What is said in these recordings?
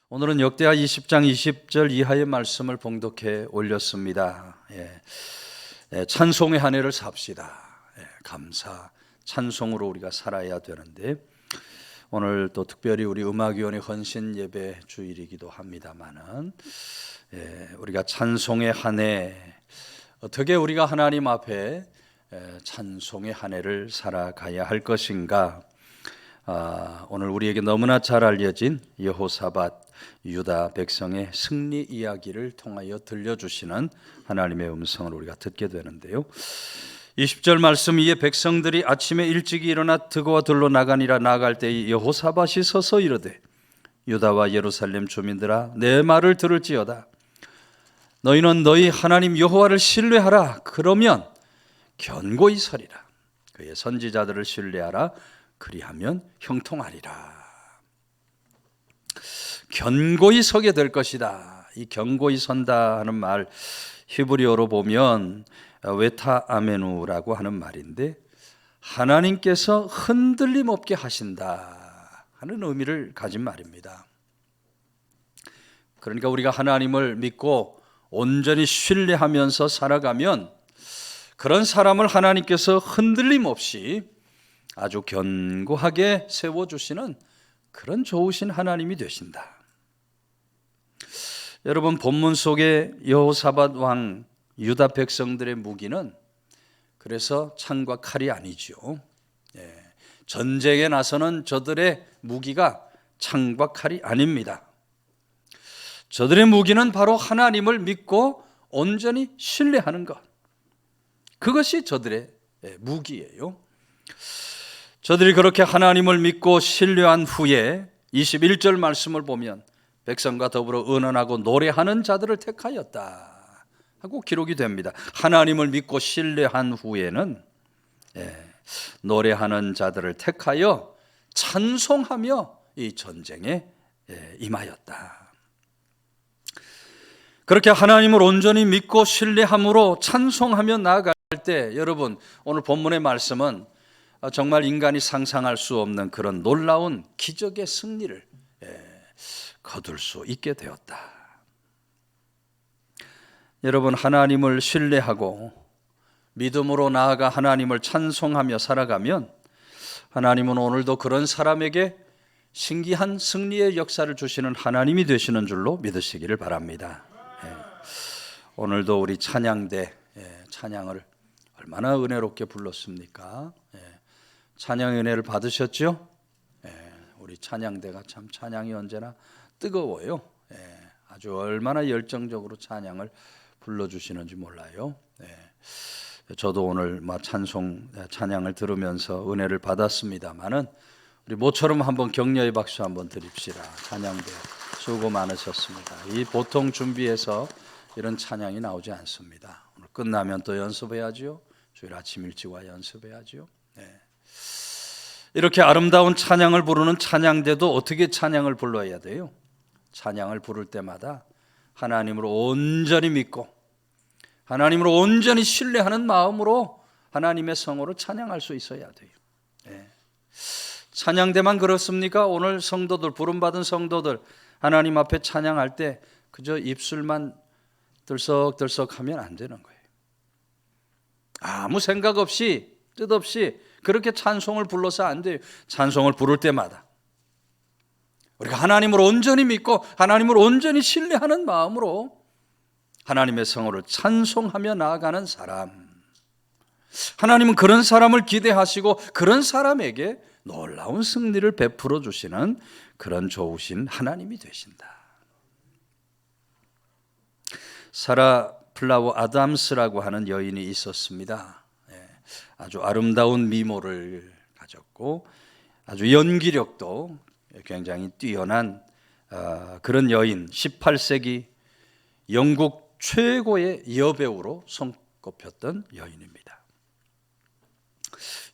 오늘은 역대하 20장 20절 이하의 말씀을 봉독해 올렸습니다. 찬송의 한 해를 삽시다. 감사, 찬송으로 우리가 살아야 되는데, 오늘 또 특별히 우리 음악위원회 헌신 예배 주일이기도 합니다만은, 우리가 찬송의 한 해, 어떻게 우리가 하나님 앞에 찬송의 한 해를 살아가야 할 것인가? 오늘 우리에게 너무나 잘 알려진 여호사밧 유다 백성의 승리 이야기를 통하여 들려주시는 하나님의 음성을 우리가 듣게 되는데요, 20절 말씀 이에 백성들이 아침에 일찍 일어나 드고와 들로 나가니라. 나갈 때 여호사밧이 서서 이르되, 유다와 예루살렘 주민들아, 내 말을 들을지어다. 너희는 너희 하나님 여호와를 신뢰하라. 그러면 견고히 서리라. 그의 선지자들을 신뢰하라. 그리하면 형통하리라. 견고히 서게 될 것이다. 이 견고히 선다 하는 말, 히브리어로 보면 웨타 아메누라고 하는 말인데, 하나님께서 흔들림 없게 하신다 하는 의미를 가진 말입니다. 그러니까 우리가 하나님을 믿고 온전히 신뢰하면서 살아가면 그런 사람을 하나님께서 흔들림 없이 아주 견고하게 세워주시는 그런 좋으신 하나님이 되신다. 여러분, 본문 속에 여호사밧 왕 유다 백성들의 무기는 그래서 창과 칼이 아니죠. 전쟁에 나서는 저들의 무기가 창과 칼이 아닙니다. 저들의 무기는 바로 하나님을 믿고 온전히 신뢰하는 것, 그것이 저들의 무기예요. 저들이 그렇게 하나님을 믿고 신뢰한 후에 21절 말씀을 보면, 백성과 더불어 의논하고 노래하는 자들을 택하였다 하고 기록이 됩니다. 하나님을 믿고 신뢰한 후에는 노래하는 자들을 택하여 찬송하며 이 전쟁에 임하였다. 그렇게 하나님을 온전히 믿고 신뢰함으로 찬송하며 나아갈 때, 여러분, 오늘 본문의 말씀은 정말 인간이 상상할 수 없는 그런 놀라운 기적의 승리를 거둘 수 있게 되었다. 여러분, 하나님을 신뢰하고 믿음으로 나아가 하나님을 찬송하며 살아가면 하나님은 오늘도 그런 사람에게 신기한 승리의 역사를 주시는 하나님이 되시는 줄로 믿으시기를 바랍니다. 오늘도 우리 찬양대 찬양을 얼마나 은혜롭게 불렀습니까? 찬양의 은혜를 받으셨죠? 우리 찬양대가 참 찬양이 언제나 뜨거워요. 아주 얼마나 열정적으로 찬양을 불러주시는지 몰라요. 저도 오늘 찬양을 들으면서 은혜를 받았습니다만은, 우리 모처럼 한번 격려의 박수 한번 드립시다. 찬양대 수고 많으셨습니다. 이 보통 준비해서 이런 찬양이 나오지 않습니다. 오늘 끝나면 또 연습해야죠. 주일 아침 일찍 와 연습해야죠. 이렇게 아름다운 찬양을 부르는 찬양대도 어떻게 찬양을 불러야 돼요? 찬양을 부를 때마다 하나님을 온전히 믿고 하나님을 온전히 신뢰하는 마음으로 하나님의 성으로 찬양할 수 있어야 돼요. 찬양대만 그렇습니까? 오늘 성도들, 부름받은 성도들 하나님 앞에 찬양할 때 그저 입술만 들썩들썩하면 안 되는 거예요. 아무 생각 없이, 뜻없이 그렇게 찬송을 불러서 안 돼요. 찬송을 부를 때마다 우리가 하나님을 온전히 믿고 하나님을 온전히 신뢰하는 마음으로 하나님의 성호를 찬송하며 나아가는 사람, 하나님은 그런 사람을 기대하시고 그런 사람에게 놀라운 승리를 베풀어 주시는 그런 좋으신 하나님이 되신다. 사라 플라워 아담스라고 하는 여인이 있었습니다. 아주 아름다운 미모를 가졌고 아주 연기력도 굉장히 뛰어난 그런 여인, 18세기 영국 최고의 여배우로 손꼽혔던 여인입니다.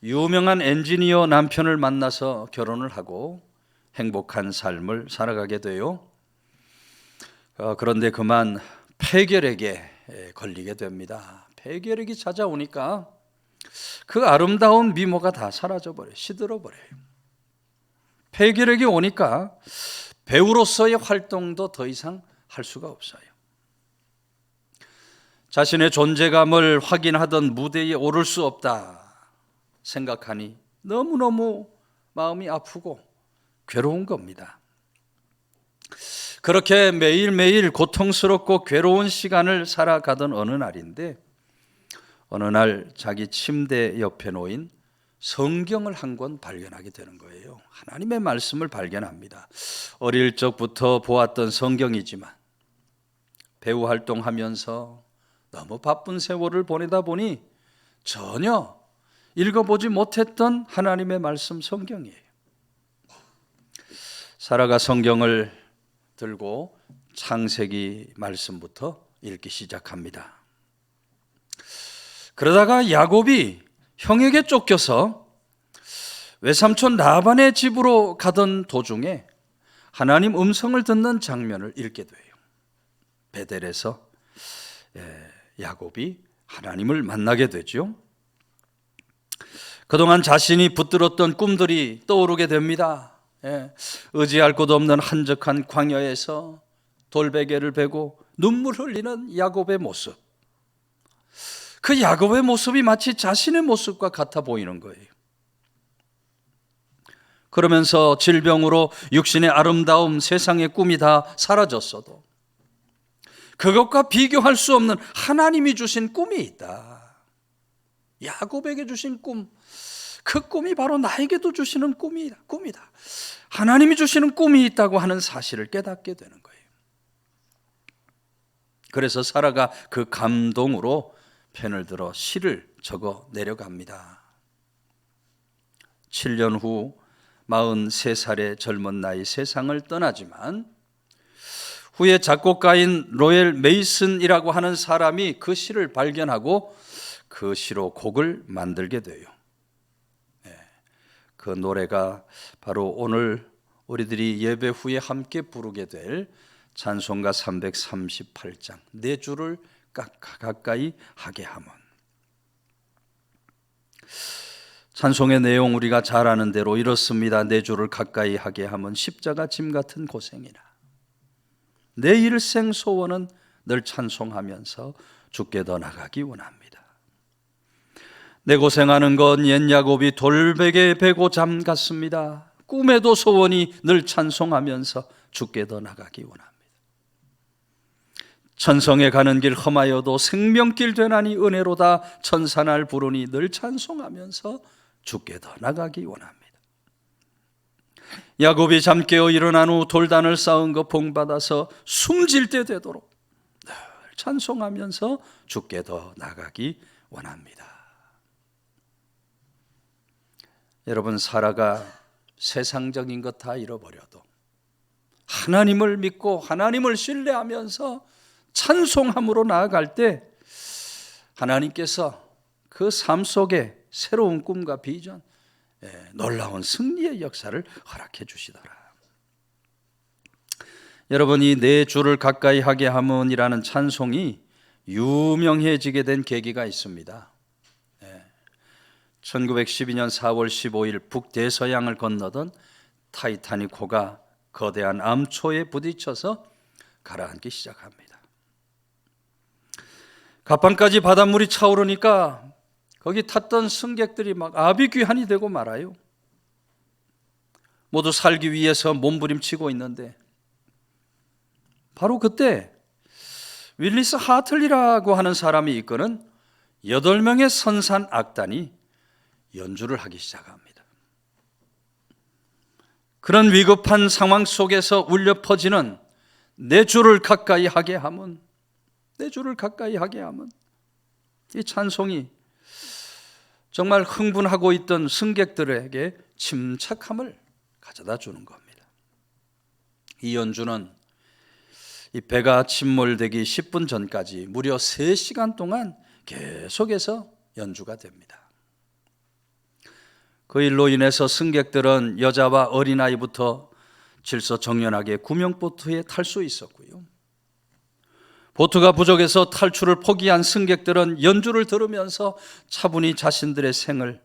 유명한 엔지니어 남편을 만나서 결혼을 하고 행복한 삶을 살아가게 돼요. 그런데 그만 폐결핵에 걸리게 됩니다. 폐결핵이 찾아오니까 그 아름다운 미모가 다 사라져버려요. 시들어버려요. 폐결핵이 오니까 배우로서의 활동도 더 이상 할 수가 없어요. 자신의 존재감을 확인하던 무대에 오를 수 없다 생각하니 너무너무 마음이 아프고 괴로운 겁니다. 그렇게 매일매일 고통스럽고 괴로운 시간을 살아가던 어느 날인데, 어느 날 자기 침대 옆에 놓인 성경을 한 권 발견하게 되는 거예요. 하나님의 말씀을 발견합니다. 어릴 적부터 보았던 성경이지만 배우 활동하면서 너무 바쁜 세월을 보내다 보니 전혀 읽어보지 못했던 하나님의 말씀 성경이에요. 사라가 성경을 들고 창세기 말씀부터 읽기 시작합니다. 그러다가 야곱이 형에게 쫓겨서 외삼촌 라반의 집으로 가던 도중에 하나님 음성을 듣는 장면을 읽게 돼요. 베델에서 야곱이 하나님을 만나게 되죠. 그동안 자신이 붙들었던 꿈들이 떠오르게 됩니다. 의지할 곳 없는 한적한 광야에서 돌베개를 베고 눈물 흘리는 야곱의 모습, 그 야곱의 모습이 마치 자신의 모습과 같아 보이는 거예요. 그러면서 질병으로 육신의 아름다움, 세상의 꿈이 다 사라졌어도 그것과 비교할 수 없는 하나님이 주신 꿈이 있다. 야곱에게 주신 꿈, 그 꿈이 바로 나에게도 주시는 꿈이다. 하나님이 주시는 꿈이 있다고 하는 사실을 깨닫게 되는 거예요. 그래서 사라가 그 감동으로 펜을 들어 시를 적어 내려갑니다. 7년 후 43살의 젊은 나이 세상을 떠나지만 후에 작곡가인 로엘 메이슨이라고 하는 사람이 그 시를 발견하고 그 시로 곡을 만들게 돼요. 그 노래가 바로 오늘 우리들이 예배 후에 함께 부르게 될 찬송가 338장 내 주를 가까이 하게 하면. 찬송의 내용 우리가 잘 아는 대로 이렇습니다. 내 주를 가까이 하게 하면 십자가 짐 같은 고생이라 내 일생 소원은 늘 찬송하면서 주께 더 나가기 원합니다. 내 고생하는 건 옛 야곱이 돌베개 베고 잠 같습니다. 꿈에도 소원이 늘 찬송하면서 주께 더 나가기 원합니다. 천성에 가는 길 험하여도 생명길 되나니 은혜로다 천사날 부르니 늘 찬송하면서 주께 더 나가기 원합니다. 야곱이 잠 깨어 일어난 후 돌단을 쌓은 거 봉받아서 숨질 때 되도록 늘 찬송하면서 주께 더 나가기 원합니다. 여러분, 사라가 세상적인 것 다 잃어버려도 하나님을 믿고 하나님을 신뢰하면서 찬송함으로 나아갈 때 하나님께서 그 삶 속에 새로운 꿈과 비전, 놀라운 승리의 역사를 허락해 주시더라. 여러분이 내 주를 가까이 하게 하면이라는 찬송이 유명해지게 된 계기가 있습니다. 1912년 4월 15일 북대서양을 건너던 타이타닉호가 거대한 암초에 부딪혀서 가라앉기 시작합니다. 갑판까지 바닷물이 차오르니까 거기 탔던 승객들이 막 아비규환이 되고 말아요. 모두 살기 위해서 몸부림치고 있는데 바로 그때 윌리스 하틀리라고 하는 사람이 이끄는 8명의 선산 악단이 연주를 하기 시작합니다. 그런 위급한 상황 속에서 울려 퍼지는 내 주를 가까이 하게 하면, 내 주를 가까이 하게 하면, 이 찬송이 정말 흥분하고 있던 승객들에게 침착함을 가져다 주는 겁니다. 이 연주는 이 배가 침몰되기 10분 전까지 무려 3시간 동안 계속해서 연주가 됩니다. 그 일로 인해서 승객들은 여자와 어린아이부터 질서정연하게 구명보트에 탈 수 있었고요. 보트가 부족해서 탈출을 포기한 승객들은 연주를 들으면서 차분히 자신들의 생을,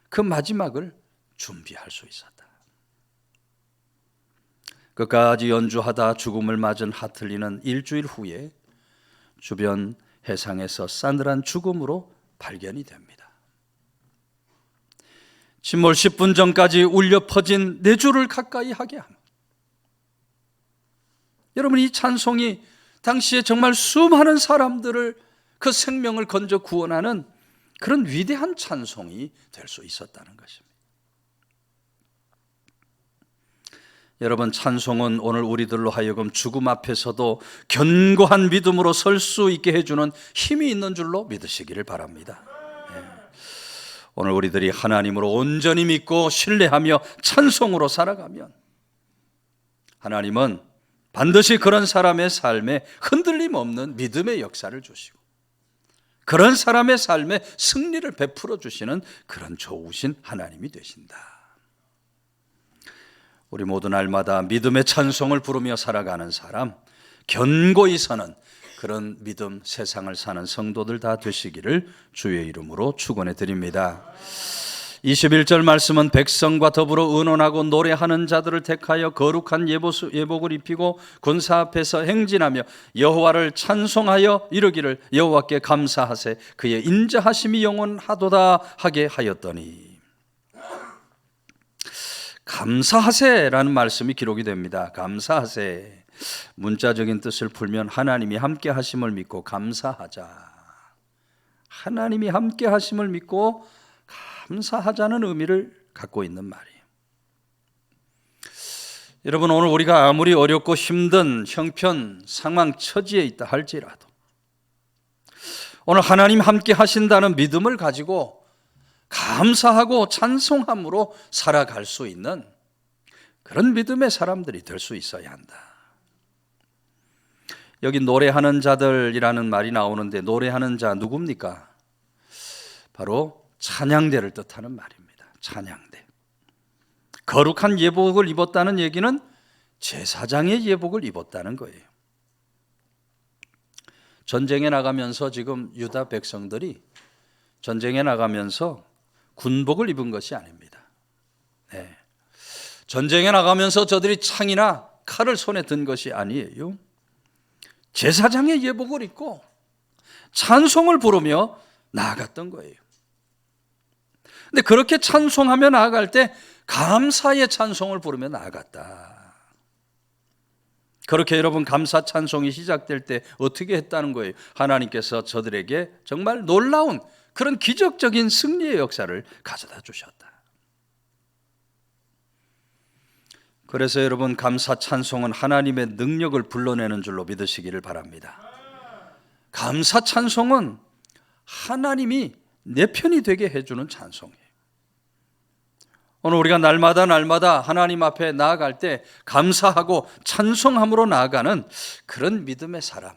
그 마지막을 준비할 수 있었다. 끝까지 연주하다 죽음을 맞은 하틀리는 일주일 후에 주변 해상에서 싸늘한 죽음으로 발견이 됩니다. 침몰 10분 전까지 울려 퍼진 내 주를 가까이 하게 하며, 여러분, 이 찬송이 당시에 정말 수많은 사람들을 그 생명을 건져 구원하는 그런 위대한 찬송이 될 수 있었다는 것입니다. 여러분, 찬송은 오늘 우리들로 하여금 죽음 앞에서도 견고한 믿음으로 설 수 있게 해주는 힘이 있는 줄로 믿으시기를 바랍니다. 오늘 우리들이 하나님으로 온전히 믿고 신뢰하며 찬송으로 살아가면 하나님은 반드시 그런 사람의 삶에 흔들림 없는 믿음의 역사를 주시고 그런 사람의 삶에 승리를 베풀어 주시는 그런 좋으신 하나님이 되신다. 우리 모두 날마다 믿음의 찬송을 부르며 살아가는 사람, 견고히 서는 그런 믿음 세상을 사는 성도들 다 되시기를 주의 이름으로 축원해 드립니다. 21절 말씀은 백성과 더불어 의논하고 노래하는 자들을 택하여 거룩한 예복을 입히고 군사 앞에서 행진하며 여호와를 찬송하여 이르기를 여호와께 감사하세 그의 인자하심이 영원하도다 하게 하였더니, 감사하세라는 말씀이 기록이 됩니다. 감사하세, 문자적인 뜻을 풀면 하나님이 함께 하심을 믿고 감사하자, 하나님이 함께 하심을 믿고 감사하자는 의미를 갖고 있는 말이에요. 여러분, 오늘 우리가 아무리 어렵고 힘든 형편, 상황, 처지에 있다 할지라도 오늘 하나님 함께 하신다는 믿음을 가지고 감사하고 찬송함으로 살아갈 수 있는 그런 믿음의 사람들이 될 수 있어야 한다. 여기 노래하는 자들이라는 말이 나오는데 노래하는 자 누굽니까? 바로 찬양대를 뜻하는 말입니다. 찬양대. 거룩한 예복을 입었다는 얘기는 제사장의 예복을 입었다는 거예요. 전쟁에 나가면서 지금 유다 백성들이 전쟁에 나가면서 군복을 입은 것이 아닙니다. 전쟁에 나가면서 저들이 창이나 칼을 손에 든 것이 아니에요. 제사장의 예복을 입고 찬송을 부르며 나아갔던 거예요. 근데 그렇게 찬송하며 나아갈 때 감사의 찬송을 부르며 나아갔다. 그렇게 여러분, 감사 찬송이 시작될 때 어떻게 했다는 거예요? 하나님께서 저들에게 정말 놀라운 그런 기적적인 승리의 역사를 가져다 주셨다. 그래서 여러분, 감사 찬송은 하나님의 능력을 불러내는 줄로 믿으시기를 바랍니다. 감사 찬송은 하나님이 내 편이 되게 해주는 찬송이에요. 오늘 우리가 날마다 하나님 앞에 나아갈 때 감사하고 찬송함으로 나아가는 그런 믿음의 사람,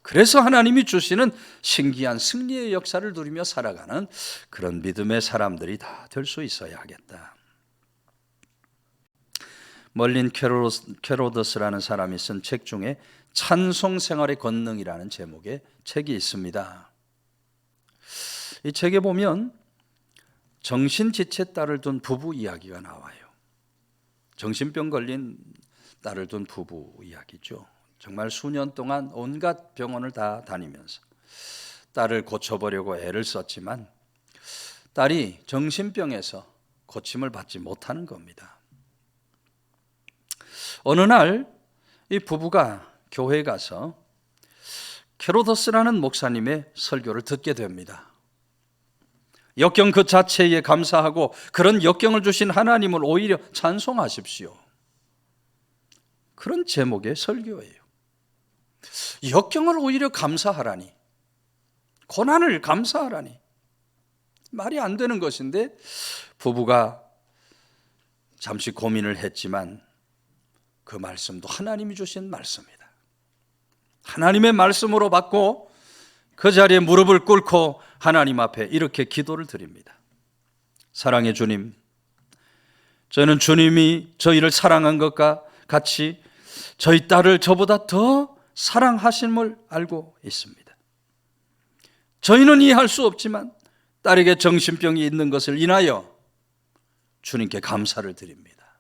그래서 하나님이 주시는 신기한 승리의 역사를 누리며 살아가는 그런 믿음의 사람들이 다 될 수 있어야 하겠다. 멀린 캐로더스라는 사람이 쓴 책 중에 찬송 생활의 권능이라는 제목의 책이 있습니다. 이 책에 보면 정신지체 딸을 둔 부부 이야기가 나와요. 정신병 걸린 딸을 둔 부부 이야기죠. 정말 수년 동안 온갖 병원을 다 다니면서 딸을 고쳐보려고 애를 썼지만 딸이 정신병에서 고침을 받지 못하는 겁니다. 어느 날 이 부부가 교회에 가서 캐로더스라는 목사님의 설교를 듣게 됩니다. 역경 그 자체에 감사하고 그런 역경을 주신 하나님을 오히려 찬송하십시오. 그런 제목의 설교예요. 역경을 오히려 감사하라니, 고난을 감사하라니, 말이 안 되는 것인데 부부가 잠시 고민을 했지만 그 말씀도 하나님이 주신 말씀이다. 하나님의 말씀으로 받고 그 자리에 무릎을 꿇고 하나님 앞에 이렇게 기도를 드립니다. 사랑의 주님, 저는 주님이 저희를 사랑한 것과 같이 저희 딸을 저보다 더 사랑하심을 알고 있습니다. 저희는 이해할 수 없지만 딸에게 정신병이 있는 것을 인하여 주님께 감사를 드립니다.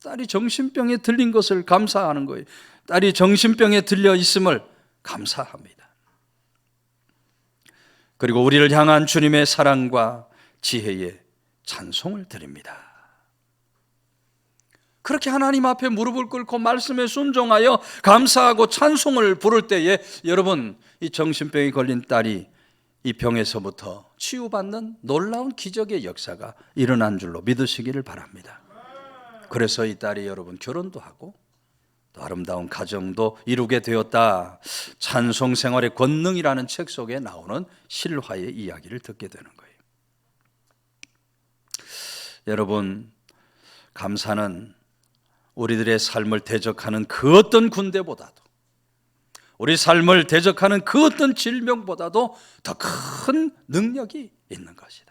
딸이 정신병에 들린 것을 감사하는 거예요. 딸이 정신병에 들려 있음을 감사합니다. 그리고 우리를 향한 주님의 사랑과 지혜에 찬송을 드립니다. 그렇게 하나님 앞에 무릎을 꿇고 말씀에 순종하여 감사하고 찬송을 부를 때에 여러분, 이 정신병에 걸린 딸이 이 병에서부터 치유받는 놀라운 기적의 역사가 일어난 줄로 믿으시기를 바랍니다. 그래서 이 딸이 여러분 결혼도 하고 또 아름다운 가정도 이루게 되었다. 찬송 생활의 권능이라는 책 속에 나오는 실화의 이야기를 듣게 되는 거예요. 여러분, 감사는 우리들의 삶을 대적하는 그 어떤 군대보다도, 우리 삶을 대적하는 그 어떤 질병보다도 더 큰 능력이 있는 것이다.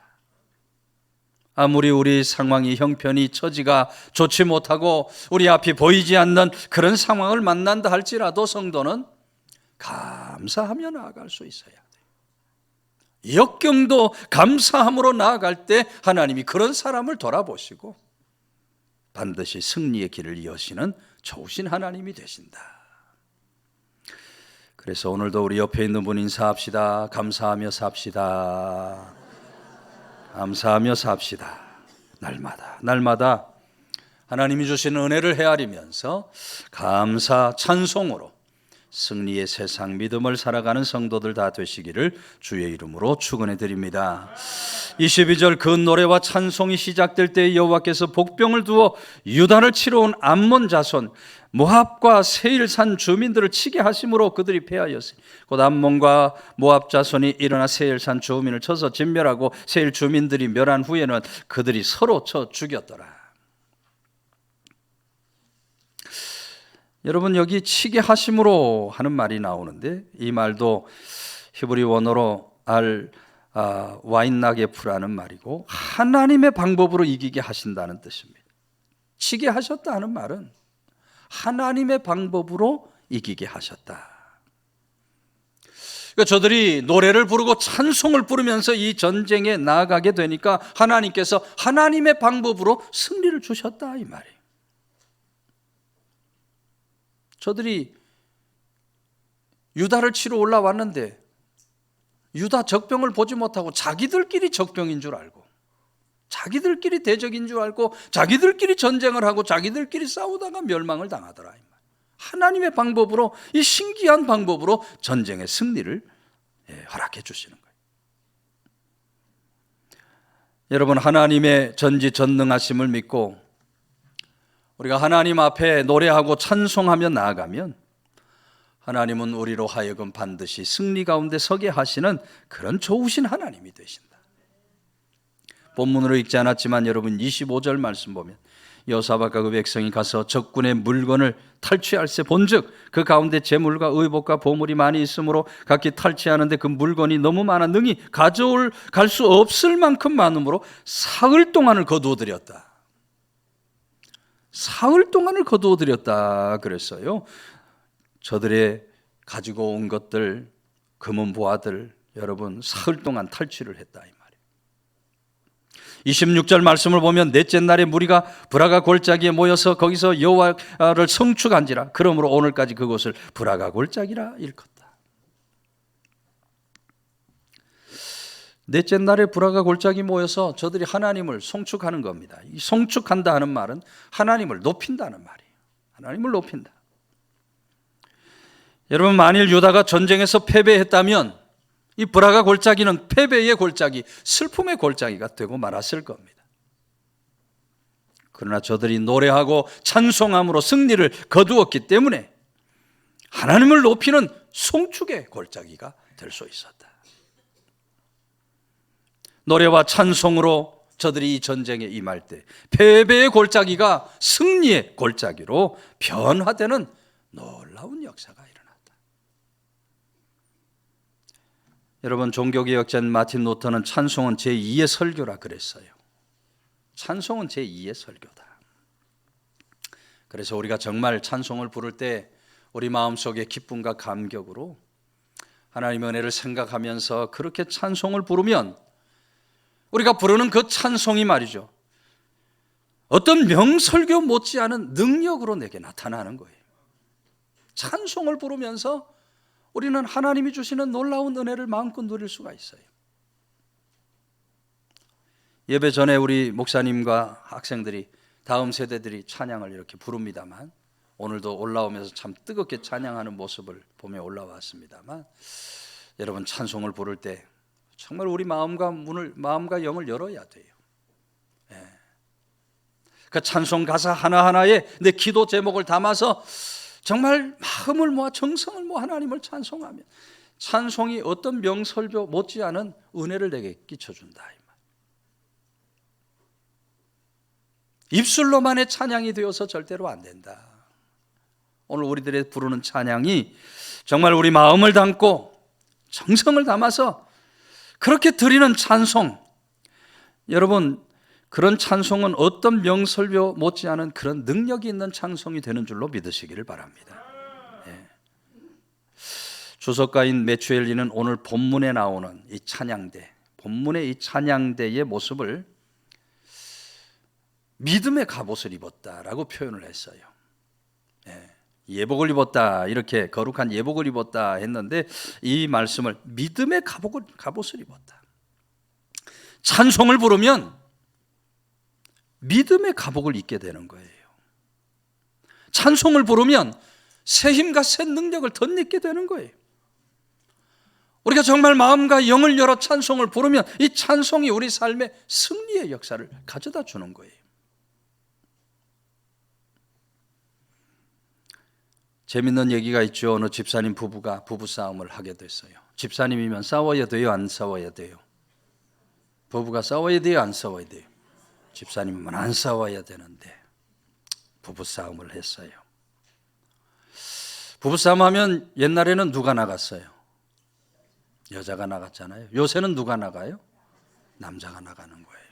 아무리 우리 상황이 형편이 처지가 좋지 못하고 우리 앞이 보이지 않는 그런 상황을 만난다 할지라도 성도는 감사하며 나아갈 수 있어야 돼요. 역경도 감사함으로 나아갈 때 하나님이 그런 사람을 돌아보시고 반드시 승리의 길을 여시는 좋으신 하나님이 되신다. 그래서 오늘도 우리 옆에 있는 분 인사합시다. 감사하며 삽시다. 감사하며 삽시다. 날마다 하나님이 주시는 은혜를 헤아리면서 감사 찬송으로 승리의 세상 믿음을 살아가는 성도들 다 되시기를 주의 이름으로 축원해 드립니다. 22절 그 노래와 찬송이 시작될 때 여호와께서 복병을 두어 유다를 치러 온 암몬 자손 모압과 세일산 주민들을 치게 하심으로 그들이 패하였으니 곧 암몬과 모압 자손이 일어나 세일산 주민을 쳐서 진멸하고 세일 주민들이 멸한 후에는 그들이 서로 쳐 죽였더라. 여러분, 여기 치게 하심으로 하는 말이 나오는데 이 말도 히브리 원어로 와인나게프라는 말이고 하나님의 방법으로 이기게 하신다는 뜻입니다. 치게 하셨다 하는 말은 하나님의 방법으로 이기게 하셨다. 그러니까 저들이 노래를 부르고 찬송을 부르면서 이 전쟁에 나아가게 되니까 하나님께서 하나님의 방법으로 승리를 주셨다 이 말이에요. 저들이 유다를 치러 올라왔는데 유다 적병을 보지 못하고 자기들끼리 적병인 줄 알고 자기들끼리 대적인 줄 알고 자기들끼리 전쟁을 하고 자기들끼리 싸우다가 멸망을 당하더라. 하나님의 방법으로, 이 신기한 방법으로 전쟁의 승리를 허락해 주시는 거예요. 여러분, 하나님의 전지전능하심을 믿고 우리가 하나님 앞에 노래하고 찬송하며 나아가면 하나님은 우리로 하여금 반드시 승리 가운데 서게 하시는 그런 좋으신 하나님이 되신다. 본문으로 읽지 않았지만 여러분 25절 말씀 보면 여호사밧과 그 백성이 가서 적군의 물건을 탈취할세 본즉 그 가운데 재물과 의복과 보물이 많이 있으므로 각기 탈취하는데 그 물건이 너무 많아 능히 갈 수 없을 만큼 많으므로 사흘 동안을 거두어들였다. 사흘 동안을 거두어들였다 그랬어요. 저들의 가지고 온 것들, 금은 보화들 여러분 사흘 동안 탈취를 했다 이 말이에요. 26절 말씀을 보면 넷째 날에 무리가 브라가 골짜기에 모여서 거기서 여호와를 성축한지라 그러므로 오늘까지 그곳을 브라가 골짜기라 일컫다. 넷째 날에 브라가 골짜기 모여서 저들이 하나님을 송축하는 겁니다. 이 송축한다 하는 말은 하나님을 높인다는 말이에요. 하나님을 높인다. 여러분, 만일 유다가 전쟁에서 패배했다면 이 브라가 골짜기는 패배의 골짜기, 슬픔의 골짜기가 되고 말았을 겁니다. 그러나 저들이 노래하고 찬송함으로 승리를 거두었기 때문에 하나님을 높이는 송축의 골짜기가 될 수 있었다. 노래와 찬송으로 저들이 이 전쟁에 임할 때 패배의 골짜기가 승리의 골짜기로 변화되는 놀라운 역사가 일어났다. 여러분, 종교개혁자 마틴 루터는 찬송은 제2의 설교라 그랬어요. 찬송은 제2의 설교다. 그래서 우리가 정말 찬송을 부를 때 우리 마음속에 기쁨과 감격으로 하나님의 은혜를 생각하면서 그렇게 찬송을 부르면 우리가 부르는 그 찬송이 말이죠, 어떤 명설교 못지않은 능력으로 내게 나타나는 거예요. 찬송을 부르면서 우리는 하나님이 주시는 놀라운 은혜를 마음껏 누릴 수가 있어요. 예배 전에 우리 목사님과 학생들이, 다음 세대들이 찬양을 이렇게 부릅니다만, 오늘도 올라오면서 참 뜨겁게 찬양하는 모습을 보며 올라왔습니다만, 여러분 찬송을 부를 때 정말 우리 마음과 영을 열어야 돼요. 그 찬송 가사 하나하나에 내 기도 제목을 담아서 정말 마음을 모아 정성을 모아 하나님을 찬송하면 찬송이 어떤 명설교 못지않은 은혜를 내게 끼쳐준다. 입술로만의 찬양이 되어서 절대로 안 된다. 오늘 우리들의 부르는 찬양이 정말 우리 마음을 담고 정성을 담아서 그렇게 드리는 찬송, 여러분 그런 찬송은 어떤 명설교 못지않은 그런 능력이 있는 찬송이 되는 줄로 믿으시기를 바랍니다. 주석가인 메추엘리는 오늘 본문에 나오는 이 찬양대, 본문의 이 찬양대의 모습을 믿음의 갑옷을 입었다라고 표현을 했어요. 예복을 입었다, 이렇게 거룩한 예복을 입었다 했는데 이 말씀을 믿음의 갑옷을 입었다. 찬송을 부르면 믿음의 갑옷을 입게 되는 거예요. 찬송을 부르면 새 힘과 새 능력을 덧입게 되는 거예요. 우리가 정말 마음과 영을 열어 찬송을 부르면 이 찬송이 우리 삶의 승리의 역사를 가져다 주는 거예요. 재밌는 얘기가 있죠. 어느 집사님 부부가 부부싸움을 하게 됐어요. 집사님이면 싸워야 돼요, 안 싸워야 돼요? 부부가 싸워야 돼요, 안 싸워야 돼요? 집사님은 안 싸워야 되는데 부부싸움을 했어요. 부부싸움 하면 옛날에는 누가 나갔어요? 여자가 나갔잖아요. 요새는 누가 나가요? 남자가 나가는 거예요.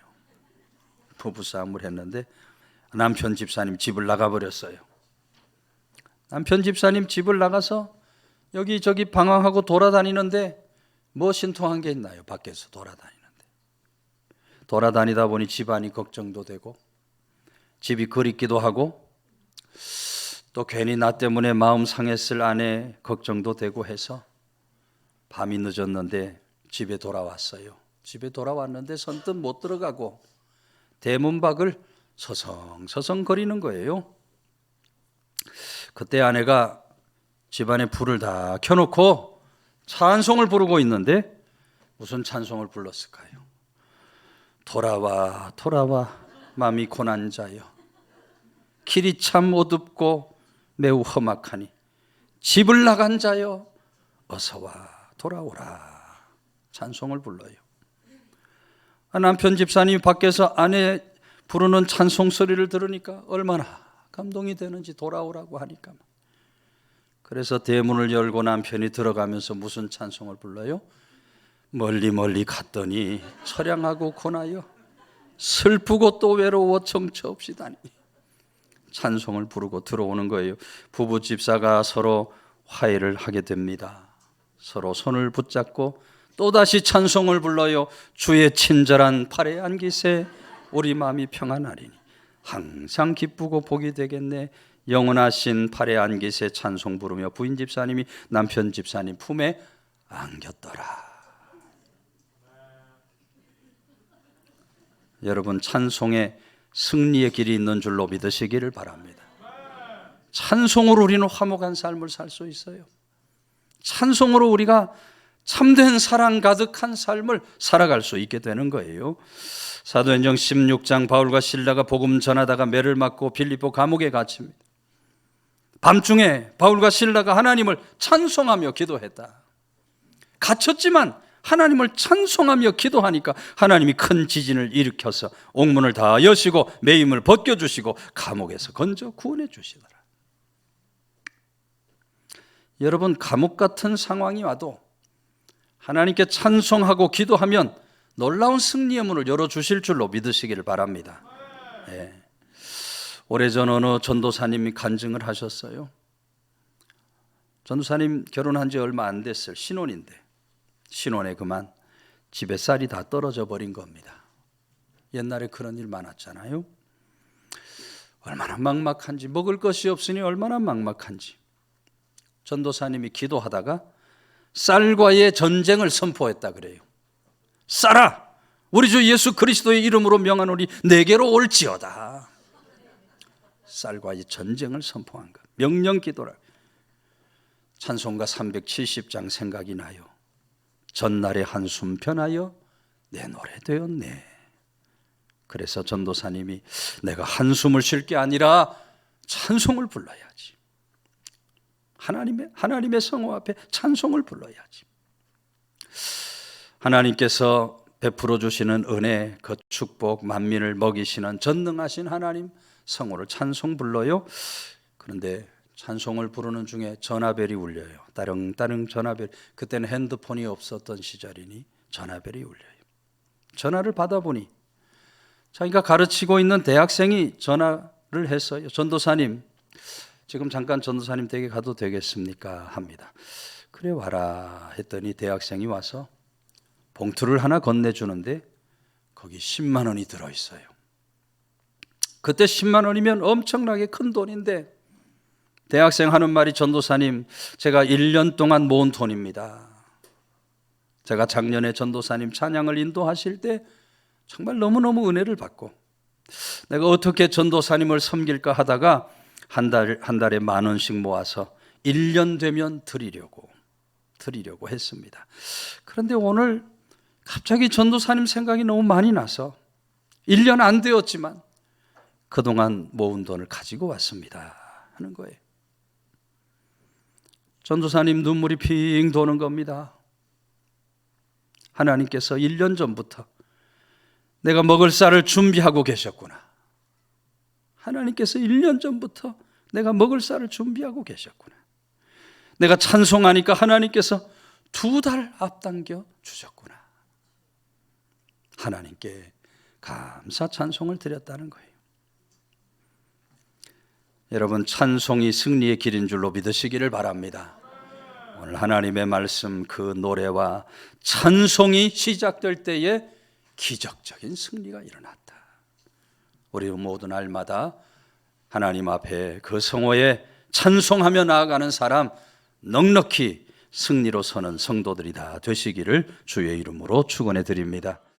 부부싸움을 했는데 남편 집사님 집을 나가버렸어요. 남편 집사님 집을 나가서 여기저기 방황하고 돌아다니는데 뭐 신통한 게 있나요? 밖에서 돌아다니다 보니 집안이 걱정도 되고 집이 그립기도 하고 또 괜히 나 때문에 마음 상했을 아내 걱정도 되고 해서 밤이 늦었는데 집에 돌아왔어요. 집에 돌아왔는데 선뜻 못 들어가고 대문 밖을 서성서성 거리는 거예요. 그때 아내가 집안에 불을 다 켜놓고 찬송을 부르고 있는데 무슨 찬송을 불렀을까요? 돌아와 돌아와 맘이 고난 자여, 길이 참 어둡고 매우 험악하니 집을 나간 자여 어서와 돌아오라. 찬송을 불러요. 남편 집사님이 밖에서 아내 부르는 찬송 소리를 들으니까 얼마나 감동이 되는지, 돌아오라고 하니까. 그래서 대문을 열고 남편이 들어가면서 무슨 찬송을 불러요? 멀리 멀리 갔더니 처량하고 고나여 슬프고 또 외로워 정처 없이 다니니. 찬송을 부르고 들어오는 거예요. 부부 집사가 서로 화해를 하게 됩니다. 서로 손을 붙잡고 또다시 찬송을 불러요. 주의 친절한 팔에 안기세 우리 마음이 평안하리니 항상 기쁘고 복이 되겠네. 영원하신 팔에 안기세 찬송 부르며 부인 집사님이 남편 집사님 품에 안겼더라. 여러분 찬송에 승리의 길이 있는 줄로 믿으시기를 바랍니다. 찬송으로 우리는 화목한 삶을 살 수 있어요. 찬송으로 우리가 참된 사랑 가득한 삶을 살아갈 수 있게 되는 거예요. 사도행전 16장 바울과 실라가 복음 전하다가 매를 맞고 빌립보 감옥에 갇힙니다. 밤중에 바울과 실라가 하나님을 찬송하며 기도했다. 갇혔지만 하나님을 찬송하며 기도하니까 하나님이 큰 지진을 일으켜서 옥문을 다 여시고 매임을 벗겨주시고 감옥에서 건져 구원해 주시더라. 여러분 감옥 같은 상황이 와도 하나님께 찬송하고 기도하면 놀라운 승리의 문을 열어주실 줄로 믿으시기를 바랍니다. 오래전 어느 전도사님이 간증을 하셨어요. 전도사님 결혼한 지 얼마 안 됐을 신혼인데 신혼에 그만 집에 쌀이 다 떨어져 버린 겁니다. 옛날에 그런 일 많았잖아요. 얼마나 막막한지, 먹을 것이 없으니 얼마나 막막한지. 전도사님이 기도하다가 쌀과의 전쟁을 선포했다 그래요. 쌀아, 우리 주 예수 그리스도의 이름으로 명하노니 내게로 올지어다. 쌀과의 전쟁을 선포한 것, 명령 기도라. 찬송가 370장 생각이 나요. 전날의 한숨 변하여 내 노래 되었네. 그래서 전도사님이 내가 한숨을 쉴 게 아니라 찬송을 불러야지. 하나님의 성호 앞에 찬송을 불러야지. 하나님께서 베풀어 주시는 은혜, 그 축복, 만민을 먹이시는 전능하신 하나님 성호를 찬송 불러요. 그런데 찬송을 부르는 중에 전화벨이 울려요. 따릉따릉 전화벨. 그때는 핸드폰이 없었던 시절이니 전화벨이 울려요. 전화를 받아보니 자기가 가르치고 있는 대학생이 전화를 했어요. 전도사님, 지금 잠깐 전도사님 댁에 가도 되겠습니까? 합니다. 그래 와라 했더니 대학생이 와서 봉투를 하나 건네주는데 거기 10만 원이 들어있어요. 그때 10만 원이면 엄청나게 큰 돈인데 대학생 하는 말이, 전도사님, 제가 1년 동안 모은 돈입니다. 제가 작년에 전도사님 찬양을 인도하실 때 정말 너무너무 은혜를 받고 내가 어떻게 전도사님을 섬길까 하다가 한 달에 10,000원씩 모아서 1년 되면 드리려고 했습니다. 그런데 오늘 갑자기 전도사님 생각이 너무 많이 나서 1년 안 되었지만 그동안 모은 돈을 가지고 왔습니다 하는 거예요. 전도사님 눈물이 핑 도는 겁니다. 하나님께서 1년 전부터 내가 먹을 쌀을 준비하고 계셨구나. 하나님께서 1년 전부터 내가 먹을 쌀을 준비하고 계셨구나. 내가 찬송하니까 하나님께서 2달 앞당겨 주셨구나. 하나님께 감사 찬송을 드렸다는 거예요. 여러분, 찬송이 승리의 길인 줄로 믿으시기를 바랍니다. 오늘 하나님의 말씀, 그 노래와 찬송이 시작될 때에 기적적인 승리가 일어났다. 우리 모두 날마다 하나님 앞에 그 성호에 찬송하며 나아가는 사람, 넉넉히 승리로 서는 성도들이 다 되시기를 주의 이름으로 축원해 드립니다.